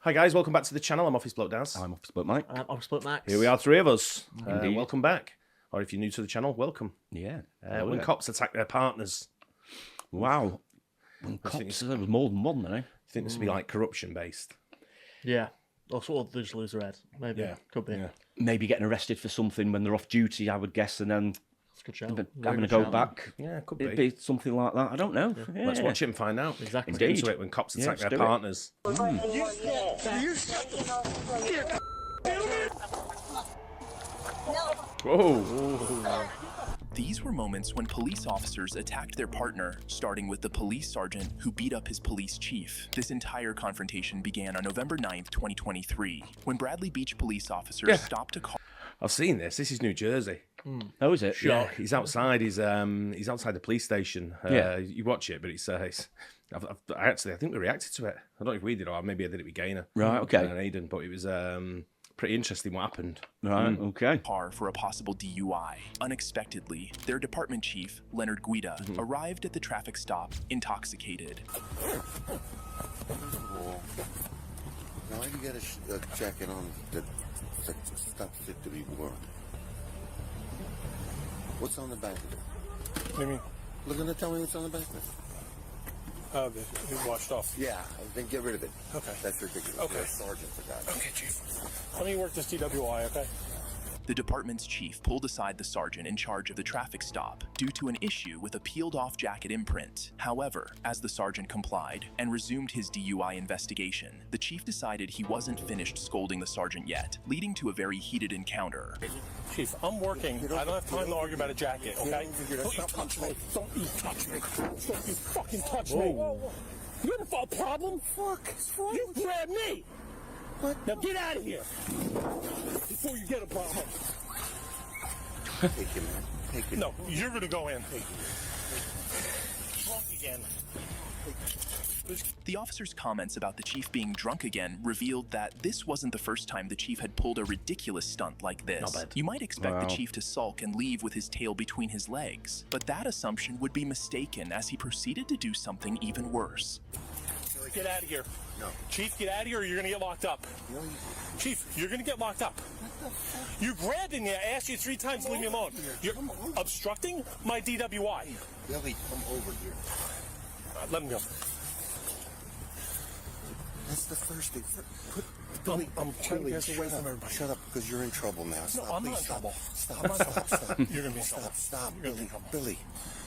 Hi guys, welcome back to the channel. I'm Office Bloke Daz. I'm Office Bloke Mike. I'm Office Bloke Max. Here we are, three of us. Indeed. Welcome back. Or if you're new to the channel, welcome. Yeah. When cops attack their partners. Wow. When cops, there was more than one, though. You think this would be like corruption based? Yeah. Or sort of they just lose their head. Maybe. Yeah. Could be. Yeah. Maybe getting arrested for something when they're off duty, I would guess, and then That's a good shout. having to go back. Yeah, it could It'd be. be something like that. I don't know. Yeah. Let's watch it and find out. Exactly. Let's get into Indeed. it when cops attack Let's their do it. partners. Whoa. These were moments when police officers attacked their partner, starting with the police sergeant who beat up his police chief. This entire confrontation began on November 9th, 2023, when Bradley Beach police officers stopped a car. I've seen this. This is New Jersey. Oh, is it? Yeah, he's outside. He's outside the police station. Yeah. You watch it, but it's I think we reacted to it. I don't know if we did or maybe I did it with Gaynor. Right, okay. And Aiden, but it was pretty interesting what happened. Right, okay. Car for a possible DUI. Unexpectedly, their department chief, Leonard Guida, arrived at the traffic stop intoxicated. Why do you got a jacket on that's not fit to be worn? What's on the back of it? What do you mean? Look at it, tell me what's on the back of it. Oh, it washed off. Yeah, then get rid of it. Okay. That's ridiculous. Okay. You're a sergeant for God's sake. Okay, Chief. Let me work this DWI, okay? The department's chief pulled aside the sergeant in charge of the traffic stop due to an issue with a peeled-off jacket imprint. However, as the sergeant complied and resumed his DUI investigation, the chief decided he wasn't finished scolding the sergeant yet, leading to a very heated encounter. Chief, I'm working. I don't have time to argue about a jacket, okay? Don't you touch me. Don't you touch me. Don't you fucking touch me. You have a problem? Fuck, what's wrong You with you? grabbed me. What? Now get out of here before you get a problem. Take it, man. Take it. No, you're gonna go in. Take it. Drunk again. The officer's comments about the chief being drunk again revealed that this wasn't the first time the chief had pulled a ridiculous stunt like this. Not bad. You might expect the Wow. chief to sulk and leave with his tail between his legs, but that assumption would be mistaken as he proceeded to do something even worse. Get out of here. No. Chief, get out of here or you're gonna get locked up. No, you Chief, you're gonna get locked up. You grabbed me. I asked you 3 times to leave me alone. You're obstructing my DWI. Billy, come over here. Let him go. That's the first thing. Billy, I'm trying to get away shut from up. everybody. Shut up, because you're in trouble now. Stop, I'm not please, in stop. trouble. Stop, I'm not in stop, trouble. stop. You're gonna be in trouble. Stop, You're gonna be Billy. in trouble. Billy.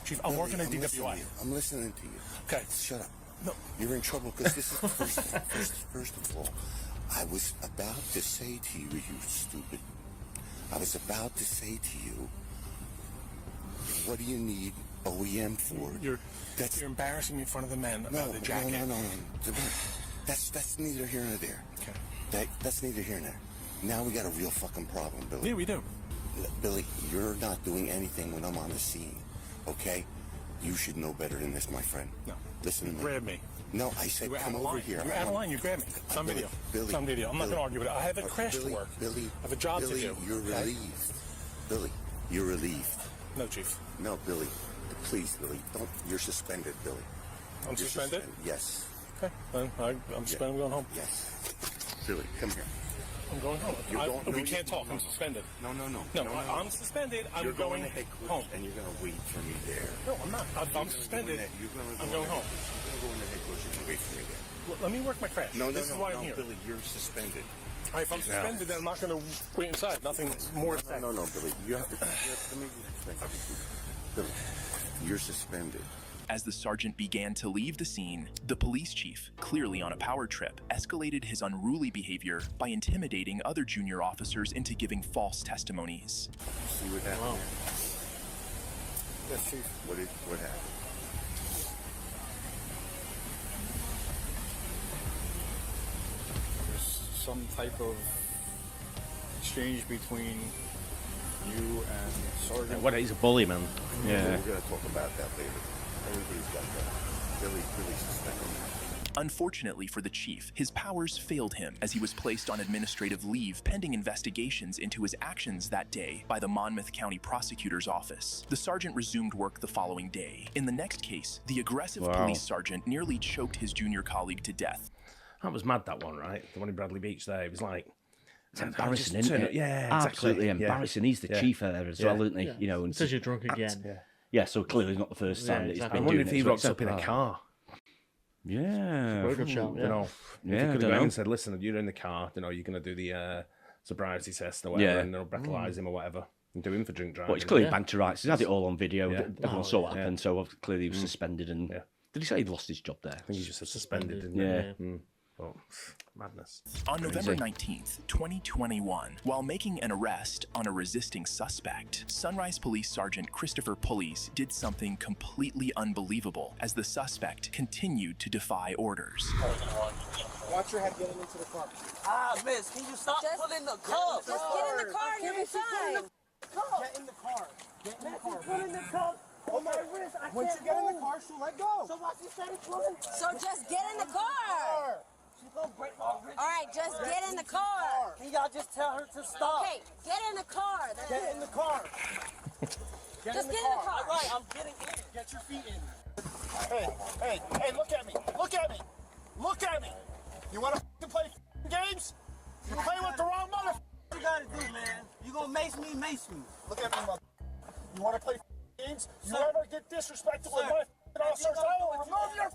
Chief, I'm working on Billy, I'm listening to DWI. you. I'm listening to you. Okay. Shut up. No. You're in trouble because this is the first thing. First of all, I was about to say to you, you stupid. I was about to say to you, what do you need OEM for? You're embarrassing me in front of the men about the jacket. No. That's neither here nor there. Okay. That's neither here nor there. Now we got a real fucking problem, Billy. Yeah, we do. Billy, you're not doing anything when I'm on the scene, okay? You should know better than this, my friend. No. Listen to me. Grab me. No, I said You were out come of over line. here. You're out of line. You grabbed me. It's on video. Billy, It's on video. I'm not Billy. gonna argue with it. I have a crash Billy, to work. Billy, I have a job Billy, to do. You're okay? relieved. Billy, you're relieved. No, Chief. No, Billy, please, Billy, don't. You're suspended, Billy. I'm You're suspended? Yes. Okay. Then I'm suspended. I'm going home. Yes. Billy, come here. I'm going home. You're going- no, we you- can't talk. no, I'm no. suspended. No. No, I'm suspended. I'm You're going to headquarters, home. and you're going to wait for me there. No, I'm not. I'm suspended. I'm going home. You're going to go in the headquarters and wait for me there. Let me work my crash. This is why I'm here. Billy, you're suspended. All right, if I'm suspended, then I'm not going to wait inside. Nothing more to say. No, Billy, you have to. Let me explain. Billy, you're suspended. As the sergeant began to leave the scene, the police chief, clearly on a power trip, escalated his unruly behavior by intimidating other junior officers into giving false testimonies. See what happened? Wow. Yes, Chief. What happened? There's some type of exchange between you and Sergeant. What? He's a bully, man. Yeah. We're going to talk about that later. Everybody's got that. Billy suspended. Unfortunately for the chief, his powers failed him as he was placed on administrative leave pending investigations into his actions that day by the Monmouth County Prosecutor's Office. The sergeant resumed work the following day. In the next case, the aggressive police sergeant nearly choked his junior colleague to death. That was mad, that one, right? The one in Bradley Beach there. It was like... It's embarrassing, isn't it? Yeah, exactly. Absolutely embarrassing. He's the chief there as well, isn't he? Yeah. You know, and Says you're drunk again. yeah, so clearly not the first time that he's exactly. been I wonder doing if it. he So rocks it's up in a car. Yeah. Very good shout, You yeah. know, if Yeah, he I could have don't gone know. and said, listen, you're in the car, you know, you're going to do the sobriety test or whatever, Yeah. and they'll breathalyze him or whatever, and do him for drink driving. But it's clearly banter rights. He's had it all on video. Yeah. Everyone saw what happened, so clearly he was suspended. And Yeah. did he say he lost his job there? I think he just said suspended, didn't Yeah. he? Oh, madness. On November 19th, 2021, while making an arrest on a resisting suspect, Sunrise Police Sergeant Christopher Pulleys did something completely unbelievable as the suspect continued to defy orders. Watch your head getting into the car. Miss, can you stop pulling the cup? Just get in the car and you'll be fine. Get in the car. Get in the car. Pulling the cup on my wrist. I Once can't you get in the move. car, she'll let go. So why she started pulling? So just get in the car. She's gonna break my wrist. All right, just get in the car. Can y'all just tell her to stop? Okay, get in the car. That's Get it. in the car. Just get in the car. All right, I'm getting in. Get your feet in. Hey, look at me. Look at me. Look at me. You want to play games? You play with the wrong mother. What you gotta do, man? You gonna mace me? Look at me, mother. You want to play games? You Sir. ever get disrespectful with my officers, I will remove your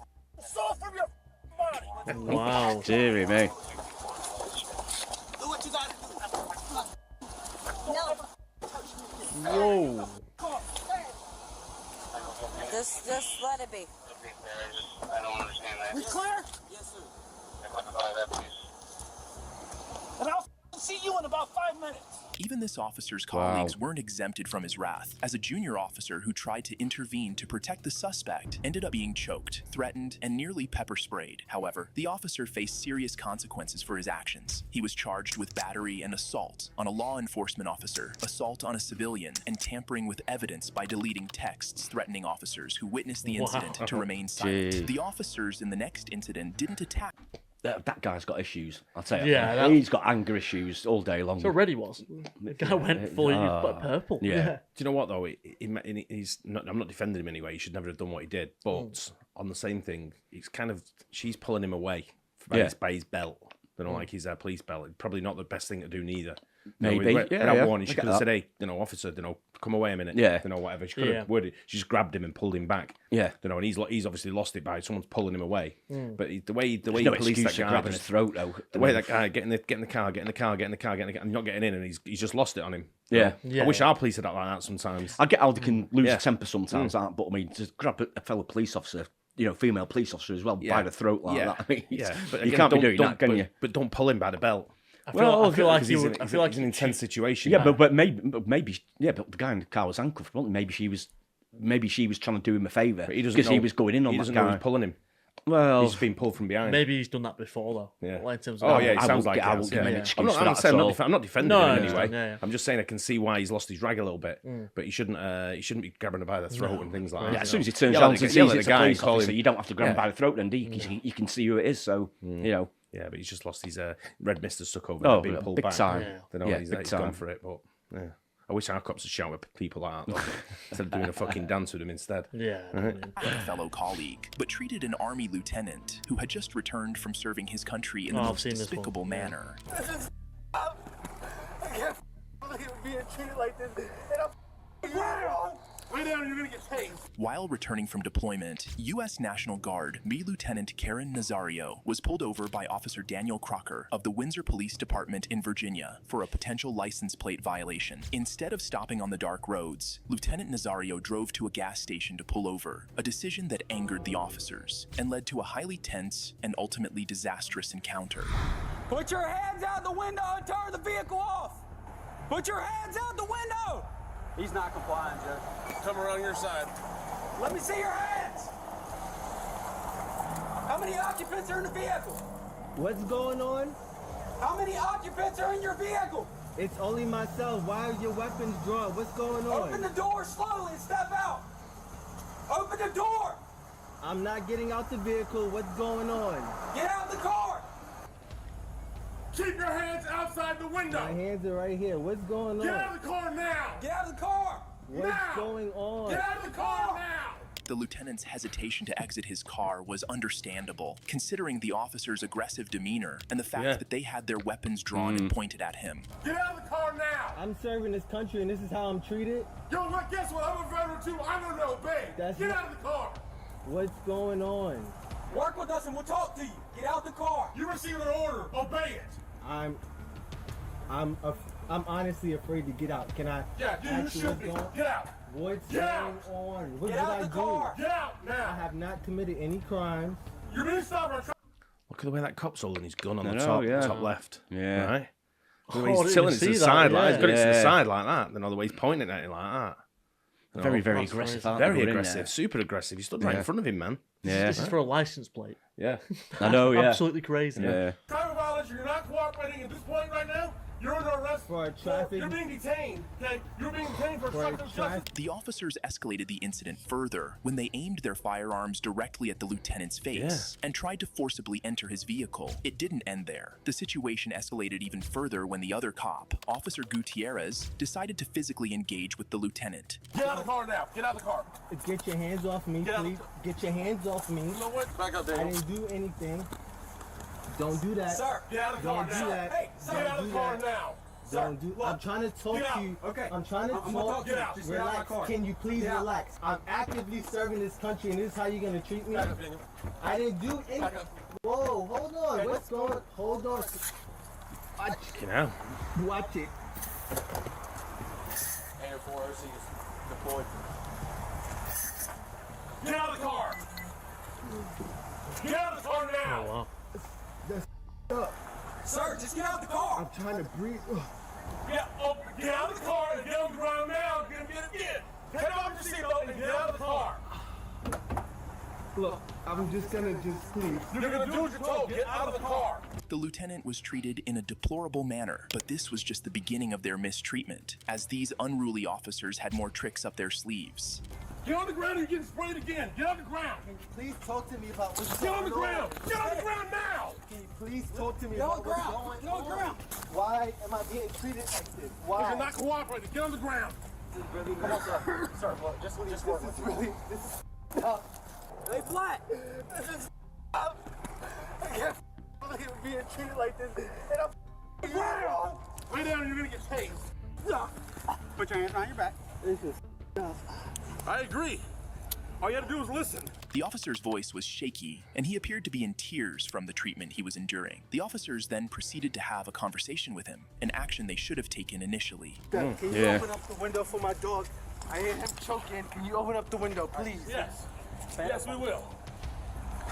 soul from your body. Wow. Deary me. Do what you gotta do. No, Whoa. just let it be. I don't understand that. We clear? Yes, sir. And I'll see you in about 5 minutes. Even this officer's colleagues weren't exempted from his wrath, as a junior officer who tried to intervene to protect the suspect ended up being choked, threatened, and nearly pepper sprayed. However, the officer faced serious consequences for his actions. He was charged with battery and assault on a law enforcement officer, assault on a civilian, and tampering with evidence by deleting texts threatening officers who witnessed the incident to remain silent. Gee. The officers in the next incident didn't attack. That guy's got issues. I'll tell you. Yeah, that. He's got anger issues all day long. So red he was. The guy went fully purple. Yeah. Do you know what though? He's not. I'm not defending him anyway. He should never have done what he did. But on the same thing, it's kind of she's pulling him away by his belt. You know, like his police belt. Probably not the best thing to do neither. Maybe. You know, without Yeah, warning, I she get could have that. said, "Hey, you know, officer, you know, come away a minute." Yeah. You know, whatever. She could have worded. She just grabbed him and pulled him back. Yeah. You know, and he's obviously lost it by someone's pulling him away. But the way No he policed excuse that to guy, grab his throat, though. the way that guy get in the car, and not getting in, and he's just lost it on him. Yeah. You know? I wish our police had that like that sometimes. I get how they can lose Yeah. a temper sometimes, but I mean, to grab a fellow police officer, you know, female police officer as well, by the throat like that. I mean, but you again, can't be don't- doing don't- that, can but- you? But don't pull him by the belt. I feel like Because you he's would. in- I feel like it's an intense situation. Yeah, but maybe, but the guy in the car was handcuffed, wasn't he? Maybe she was trying to do him a favour But he doesn't because know, he was going in on he that doesn't know guy. who's pulling him. Well, He's just being pulled from behind. Maybe he's done that before though. Yeah. Like, in terms of Oh yeah, it I sounds won't like get- I it won't has, give him yeah. an excuse for I'm that saying, at all. I'm not defending No, him I in any way. understand, yeah. I'm just saying I can see why he's lost his rag a little bit, but he shouldn't be grabbing her by the throat and things like that. yeah, as soon as he turns Yell around at and the- sees yell at it's the a guy, police call officer, him. you don't have to grab him Yeah. by the throat, and you can see who it is. So you know, Yeah, but he's just lost his red mister stuck over Oh, being pulled big back. time. Yeah. You know, Yeah, he's big gone time. for it, but yeah. I wish our cops would shout at people like that though, instead of doing a fucking dance with him instead. Yeah. A fellow colleague, but treated an army lieutenant who had just returned from serving his country in the Oh, I've most seen this one. despicable manner. I can't believe being treated like this. And I'm Lay down, you're gonna get tased. While returning from deployment, U.S. National Guard B. Lieutenant Karen Nazario was pulled over by Officer Daniel Crocker of the Windsor Police Department in Virginia for a potential license plate violation. Instead of stopping on the dark roads, Lieutenant Nazario drove to a gas station to pull over, a decision that angered the officers and led to a highly tense and ultimately disastrous encounter. Put your hands out the window and turn the vehicle off. Put your hands out the window. He's not complying, Judge. Come around your side. Let me see your hands. How many occupants are in the vehicle? What's going on? How many occupants are in your vehicle? It's only myself. Why are your weapons drawn? What's going on? Open the door slowly and step out. Open the door. I'm not getting out the vehicle. What's going on? Get out the car. Keep your hands outside the window. My hands are right here. What's going on? Get out of the car now. Get out of the car. What's now. going on? Get out of the car now. The lieutenant's hesitation to exit his car was understandable, considering the officer's aggressive demeanor and the fact that they had their weapons drawn and pointed at him. Get out of the car now! I'm serving this country and this is how I'm treated? Yo, what? Guess what? I'm a veteran too. I don't obey. Get out of the car! What's going on? Work with us and we'll talk to you. Get out the car. You received an order. Obey it. I'm honestly afraid to get out. Can I? Yeah, you should be. Get out. What's going on? What did I do? Get out now. I have not committed any crimes. You're being stubborn. Look at the way that cop's holding his gun on the top left. Yeah. Right? The way Oh, he's tilting it to the that, side, yeah. like, he's got it to the side like that. Then all the way he's pointing at it like that. Very, very aggressive. Aren't Very they, aggressive. Super aggressive. He stood right in front of him, man. Yeah. This is for a license plate. Yeah. I know, yeah. Absolutely crazy. Yeah. Crime of violence, you're not cooperating at this point right now. You're under arrest for traffic. You're being detained, okay? You're being detained for obstruction of justice. The officers escalated the incident further when they aimed their firearms directly at the lieutenant's face and tried to forcibly enter his vehicle. It didn't end there. The situation escalated even further when the other cop, Officer Gutierrez, decided to physically engage with the lieutenant. Get out of the car now. Get out of the car. Get your hands off me, please. Get your hands off me. You know what? Back up there. I didn't do anything. Don't do that. Sir, get out of the car now. Don't do that. Hey, get out of the car now. Don't do. I'm trying to talk to you. Okay. I'm trying to talk. Get out. Relax. Can you please relax? I'm actively serving this country, and this is how you're gonna treat me. I didn't do anything. Whoa, hold on. What's going? Hold on. Watch it. Watch it. Air 4 OC is deployed. Get out of the car. Get out of the car now. Oh, wow. That's up. Sir, just get out of the car. I'm trying to breathe. Get out of the car and get on the ground now. Get it again. Take off your seatbelt and get out of the car. Look, I'm just gonna please. You're gonna do what you're told. Get out of the car. The lieutenant was treated in a deplorable manner, but this was just the beginning of their mistreatment, as these unruly officers had more tricks up their sleeves. Get on the ground and you're getting sprayed again. Get on the ground. Can you please talk to me about what's Get going on the ground. Get on the ground now. Can you please talk to me about what's going on? Get on the ground. Why am I being treated like this? Why? Because you're not cooperating. Get on the ground. This is really come on, sir. Sir, look, just work with me. This is Lay flat. This is I can't believe I'm being treated like this. And I'm ground. Lay down and you're gonna get tased. Put your hands behind your back. This is I agree. All you had to do was listen. The officer's voice was shaky, and he appeared to be in tears from the treatment he was enduring. The officers then proceeded to have a conversation with him, an action they should have taken initially. Can you open up the window for my dog? I hear him choking. Can you open up the window, please? Yes. Yes, we will.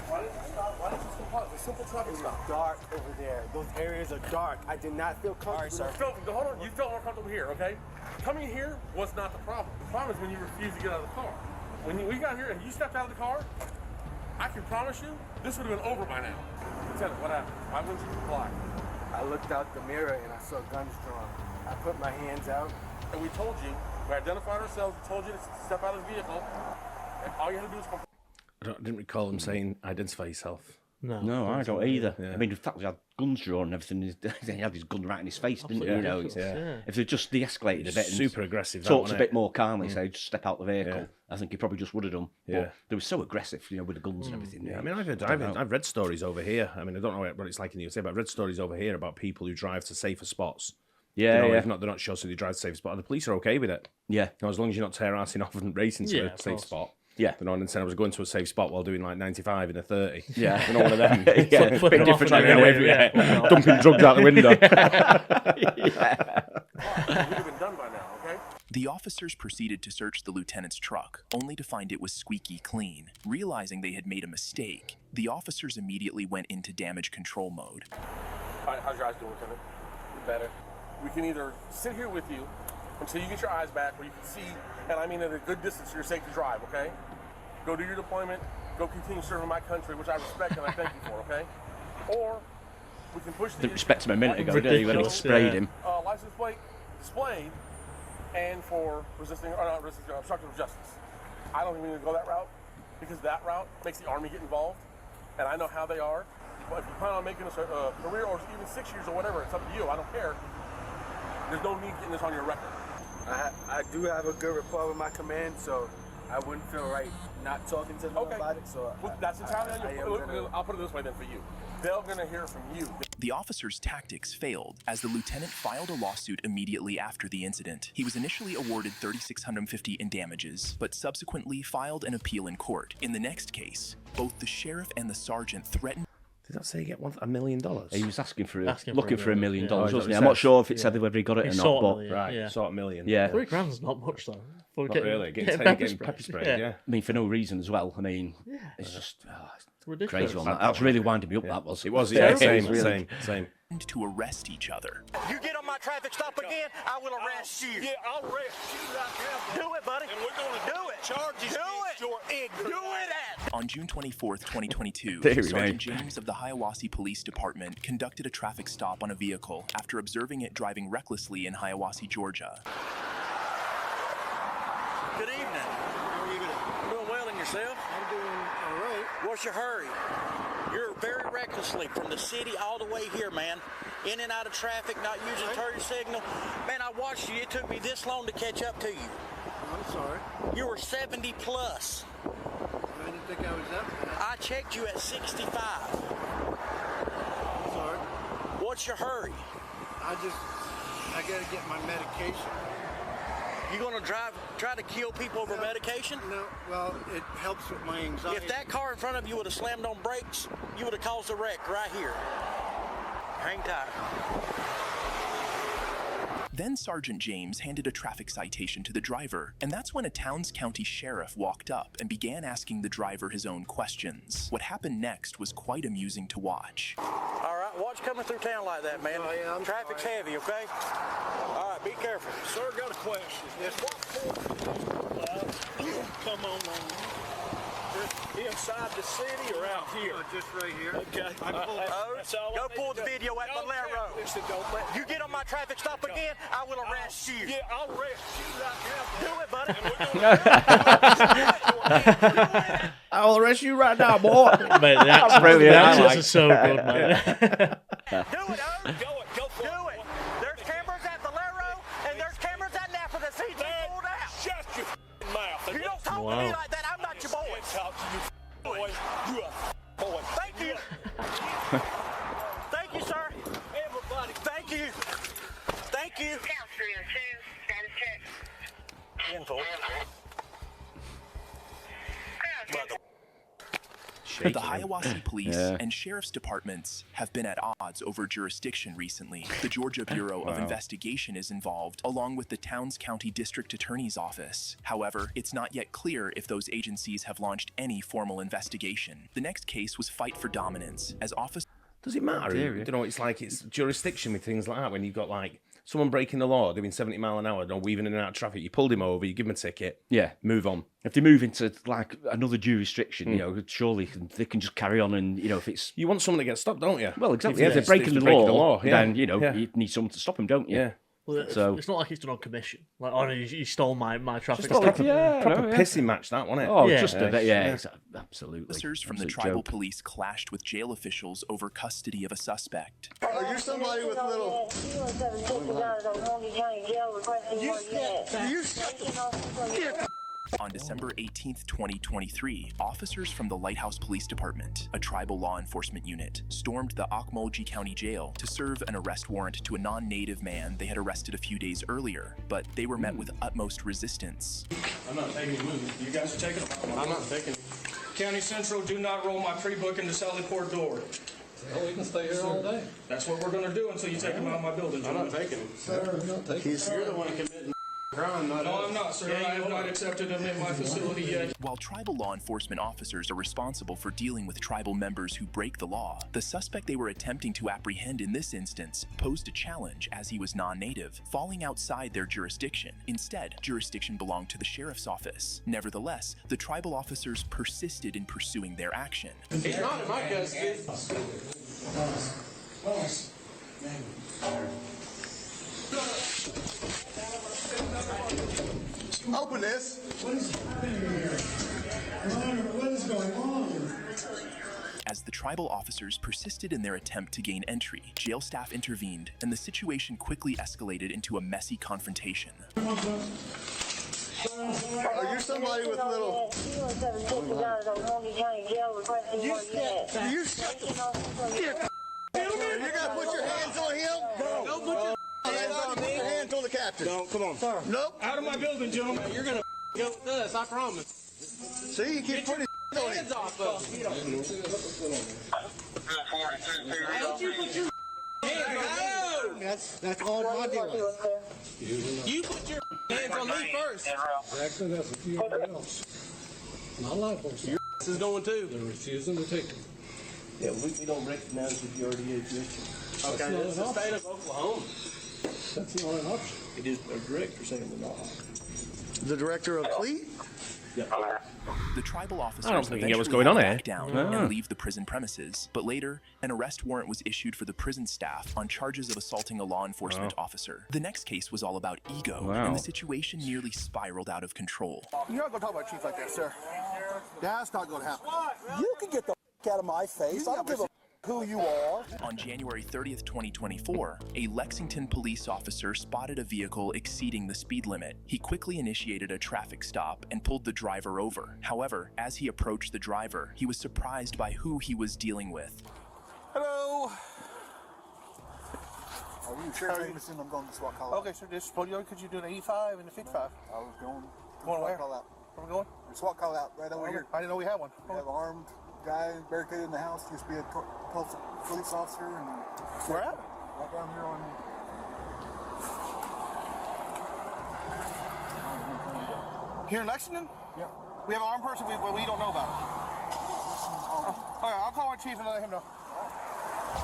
Why did you stop? It's a simple traffic stop. It's dark over there. Those areas are dark. I did not feel comfortable. Hold on. You felt more comfortable here, okay? Coming here was not the problem. The problem is when you refuse to get out of the car. When we got here and you stepped out of the car, I can promise you, this would have been over by now. Lieutenant, what happened? Why wouldn't you comply? I looked out the mirror and I saw guns drawn. I put my hands out. And we told you, we identified ourselves, we told you to step out of the vehicle, and all you had to do was comply. I didn't recall him saying, identify yourself. No, I don't either. Yeah. I mean, the fact he had guns drawn and everything, he had his gun right in his face, didn't he? You know, if they just de-escalated a bit, super aggressive, talked a bit more calmly, say just step out the vehicle. I think he probably just would have done. Yeah, but they were so aggressive, you know, with the guns and everything. Yeah, I mean, I've read stories over here. I mean, I don't know what it's like in the USA, but I've read stories over here about people who drive to safer spots. Yeah, If not, they're not sure, so they drive to safe spot. And the police are okay with it. Yeah, you know, as long as you're not tear-assing off and racing to a safe spot. Yeah, you know, and then I was going to a safe spot while doing like 95 in a 30. Yeah, you know, one of them. Yeah, a bit different. Dumping drugs out the window. It would have been done by now, okay? The officers proceeded to search the lieutenant's truck, only to find it was squeaky clean. Realizing they had made a mistake, the officers immediately went into damage control mode. All right, how's your eyes doing, Lieutenant? Better. We can either sit here with you until you get your eyes back where you can see, and I mean at a good distance so you're safe to drive, okay? Go do your deployment, go continue serving my country, which I respect and I thank you for, okay? Or we can push the... Didn't respect him a minute ago, did he, when he sprayed him? License plate displayed and for obstruction of justice. I don't even need to go that route because that route makes the Army get involved, and I know how they are. But if you plan on making this a career or even 6 years or whatever, it's up to you. I don't care. There's no need getting this on your record. I do have a good rapport with my command, so I wouldn't feel right not talking to them about it. So well, that's entirely on you. I'll put it this way then for you. They're gonna hear from you. The officer's tactics failed as the lieutenant filed a lawsuit immediately after the incident. He was initially awarded $3,650 in damages, but subsequently filed an appeal in court. In the next case, both the sheriff and the sergeant threatened. Did that say he get $1 million? He was looking for $1 million, yeah. wasn't he? I'm not sure if it said whether he got it or not. But right, sort of million. Yeah, £3,000's not much though. Not really. Getting pepper sprayed. Yeah. I mean, for no reason as well. I mean, it's just ridiculous. crazy one. That was really winding me up. That was. It was. Yeah, same. To arrest each other. You get on my traffic stop again, I will arrest you. Yeah, I'll arrest you right now. Do it, buddy. And we're gonna do it. Charges your ignorance. Do it. On June 24th, 2022, There we Sergeant go. James of the Hiawassee Police Department conducted a traffic stop on a vehicle after observing it driving recklessly in Hiawassee, Georgia. Good evening. How are you doing? Well in yourself? I'm doing all right. What's your hurry? You're very recklessly from the city all the way here, man. In and out of traffic, not using turn signal. Man, I watched you. It took me this long to catch up to you. I'm sorry. You were 70 plus. I didn't think I was that. I checked you at 65. I'm sorry. What's your hurry? I gotta get my medication. You gonna try to kill people over medication? No, well, it helps with my anxiety. If that car in front of you would have slammed on brakes, you would have caused a wreck right here. Hang tight. Then Sergeant James handed a traffic citation to the driver, and that's when a Towns County sheriff walked up and began asking the driver his own questions. What happened next was quite amusing to watch. All right, watch coming through town like that, man. Oh, yeah, Traffic's heavy, okay? All right, be careful. Sir, got a question. Yes. Come on. Inside the city or out here? Just right here. Okay. Go pull the video at Valero. Listen, don't let You get on my traffic stop again, I will arrest you. Yeah, I'll arrest you right now. Do it, buddy. I'll arrest you right now, boy. Mate, the accents are so good, man. Do it, oh. Go for it. There's cameras at Valero, and there's cameras at Napa that see you pulled out. Shut your mouth. You don't talk to me like that. I'm not your boy. Talk to you, boy. You a boy. Thank you. Thank you, sir. Everybody. Thank you. Thank you. The Hiawassee Police and Sheriff's Departments have been at odds over jurisdiction recently. The Georgia Bureau of Investigation is involved, along with the Towns County District Attorney's Office. However, it's not yet clear if those agencies have launched any formal investigation. The next case was Fight for Dominance, as officers... Does it matter? You know, it's like it's jurisdiction with things like that. When you've got like someone breaking the law, doing 70 mile an hour, weaving in and out of traffic, you pulled him over, you give him a ticket, move on. If they move into like another jurisdiction, you know, surely they can just carry on. And you know, if it's you want someone to get stopped, don't you? Well, exactly. If they're breaking the law, then you know you need someone to stop them, don't you? Yeah. Well, it's not like it's done on commission. Like, oh, you stole my traffic. Just proper pissing match, that wasn't it? Oh, just a bit, absolutely. Officers from the tribal police clashed with jail officials over custody of a suspect. Are you somebody with little? On December 18th, 2023, officers from the Lighthouse Police Department, a tribal law enforcement unit, stormed the Okmulgee County Jail to serve an arrest warrant to a non-native man they had arrested a few days earlier, but they were met with utmost resistance. I'm not taking any movement. You guys are taking them? I'm not taking them. County Central, do not roll my pre-booking to Sally Port door. Oh, we can stay here all day. That's what we're going to do until you take them out of my building. I'm not taking them. Sir, I'm not taking them. You're the one committing crime, not No, I'm not, sir. I have not accepted them in my facility yet. While tribal law enforcement officers are responsible for dealing with tribal members who break the law, the suspect they were attempting to apprehend in this instance posed a challenge as he was non-native, falling outside their jurisdiction. Instead, jurisdiction belonged to the sheriff's office. Nevertheless, the tribal officers persisted in pursuing their action. He's not in my custody. Open this. What is happening here? What is going on? As the tribal officers persisted in their attempt to gain entry, jail staff intervened, and the situation quickly escalated into a messy confrontation. Are you somebody with little... You're gonna put your hands on him? No. Don't put your hands on me. Put your hands on the captain. Don't, come on. Sir. Nope. Out of my building, gentlemen. You're gonna go with us, I promise. See, you keep putting your hands off of him. Why you put your hands on? That's all my deal. You put your hands on me first. Actually, that's a few else. Not a lot of folks. Your ass is going too. They're refusing to take them. Yeah, we don't recognize that you already exist. Okay, it's the state of Oklahoma. That's not an option. It is a director saying they're not. The director of fleet? The tribal officers I don't think you get what's eventually going had on to back here. down and leave the prison premises, but later, an arrest warrant was issued for the prison staff on charges of assaulting a law enforcement officer. The next case was all about ego, and the situation nearly spiraled out of control. You're not going to talk about chief like that, sir. That's not going to happen. You can get the out of my face. I don't give a who you are. On January 30th, 2024, a Lexington police officer spotted a vehicle exceeding the speed limit. He quickly initiated a traffic stop and pulled the driver over. However, as he approached the driver, he was surprised by who he was dealing with. Hello. Are you sure? I'm going to SWAT call out. Okay, sir, this could you do an 85 and a 55? I was going. Going where? Call out. Where we going? The SWAT call out right over here. I didn't know we had one. We have an armed guy barricaded in the house. Used to be a police officer. And where at? Right down here on. Here in Lexington? Yeah. We have an armed person we don't know about. All right, I'll call our chief and let him know.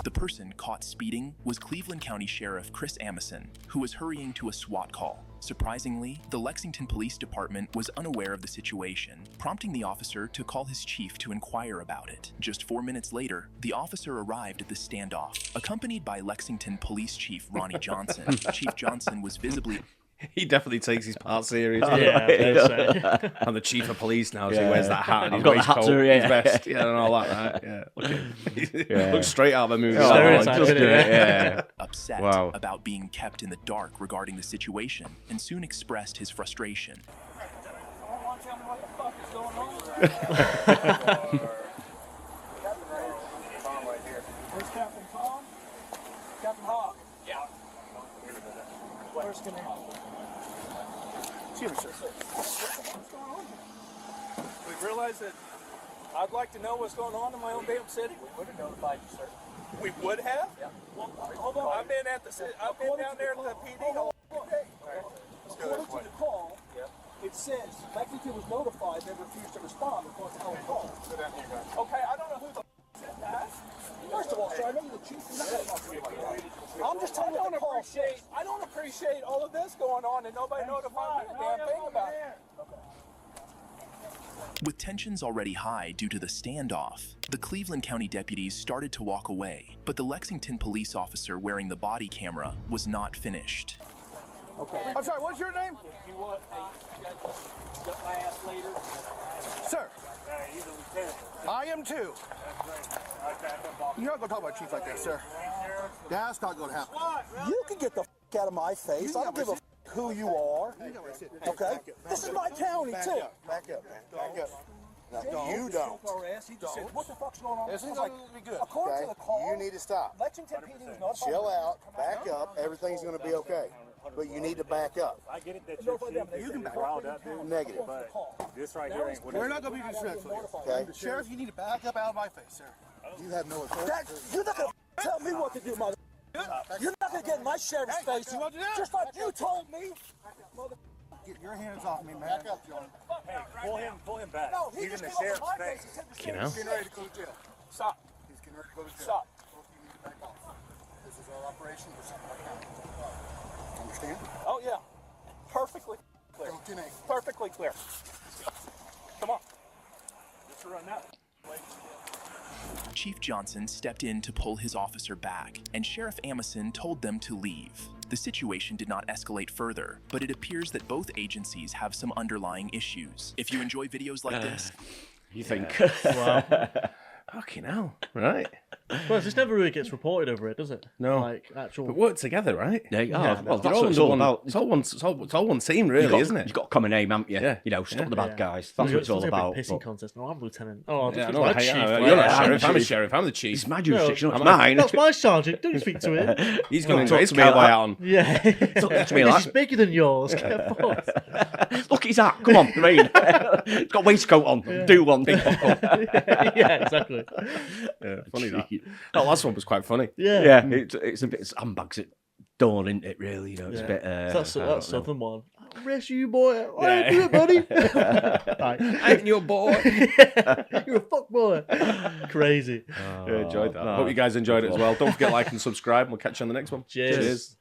The person caught speeding was Cleveland County Sheriff Chris Amison, who was hurrying to a SWAT call. Surprisingly, the Lexington Police Department was unaware of the situation, prompting the officer to call his chief to inquire about it. Just 4 minutes later, the officer arrived at the standoff, accompanied by Lexington Police Chief Ronnie Johnson. Chief Johnson was visibly... He definitely takes his part serious. Yeah. I'm the chief of police now, so he wears that hat and his I've got the hat waistcoat, too, his vest, and all that, right? Yeah. Looks straight out of a movie. Upset about being kept in the dark regarding the situation, and soon expressed his frustration. Where's Captain Tom? Captain Hawk. Yeah. Where's Command? Excuse me, sir. What's going on here? We realized that I'd like to know what's going on in my own damn city. We would have notified you, sir. We would have? Yeah. Well, hold on. I've been down there at the PD all day. According to the call, it says Lexington was notified they refused to respond because of the call. Okay, I don't know who the said that. First of all, sir, I know you're the chief. You're not going to talk to me like that. I'm just telling you what the call says. I don't appreciate all of this going on and nobody notified me a damn thing about it. With tensions already high due to the standoff, the Cleveland County deputies started to walk away, but the Lexington police officer wearing the body camera was not finished. Okay. I'm sorry, what's your name? If you want, you got my ass later. Sir. I am too. You're not going to talk about chief like that, sir. That's not going to happen. You can get the out of my face. I don't give a who you are. Okay? This is my county, too. Back up, man. Back up. No, you don't. He just said, what the fuck's going on? This is going to be good. According to the call, you need to stop. Lexington PD was notified. Chill out. Back up. Everything's going to be okay. But you need to back up. I get it that you can back riled up, dude. Negative. But this right here ain't what We're not going to be disrespectful. Okay? Sheriff, you need to back up out of my face, sir. You have no authority. You're not going to tell me what to do, mother. You're not going to get in my sheriff's face. Just like you told me. Get your hands off me, man. Back up, John. Hey, pull him back. No, he's in the sheriff's face. You know? He's getting ready to go to jail. Stop. He's getting ready to go to jail. Stop. Both of you need to back off. This is our operation. We're something like that. Understand? Oh, yeah. Perfectly clear. Perfectly clear. Come on. Let's run that. Chief Johnson stepped in to pull his officer back, and Sheriff Amison told them to leave. The situation did not escalate further, but it appears that both agencies have some underlying issues. If you enjoy videos like this... You think? Well, Fucking hell, right? Well, this never really gets reported over it, does it? No. Like actual. But work together, right? Yeah, well, They're that's what it's all about. It's all one team, really, isn't it? You've got a common aim, haven't you? Yeah. You know, stop the bad guys. Well, That's what it's all about. Pissing but- contest. No, I'm lieutenant. Oh, Yeah, I'm no, chief. you're not a sheriff. I'm a sheriff. I'm the chief. It's my jurisdiction, No, it's mine. That's my sergeant. Don't speak to him. He's going to talk his to me cowboy like hat on. Yeah. Talk to me This like is bigger than yours. Get fucked. Look at his hat. Come on, Rain. He's got a waistcoat on. Do one. Big Yeah, exactly. Yeah, funny that. That last one was quite funny. Yeah. It's a bit handbags at dawn, isn't it? Really, you know, it's a bit. That's southern one. I'll rest you, boy. I ain't do it, buddy. Right. I ain't your boy. You're a fuck boy. Crazy. Yeah, enjoyed that. Hope you guys enjoyed it as well. Don't forget to like and subscribe. We'll catch you on the next one. Cheers.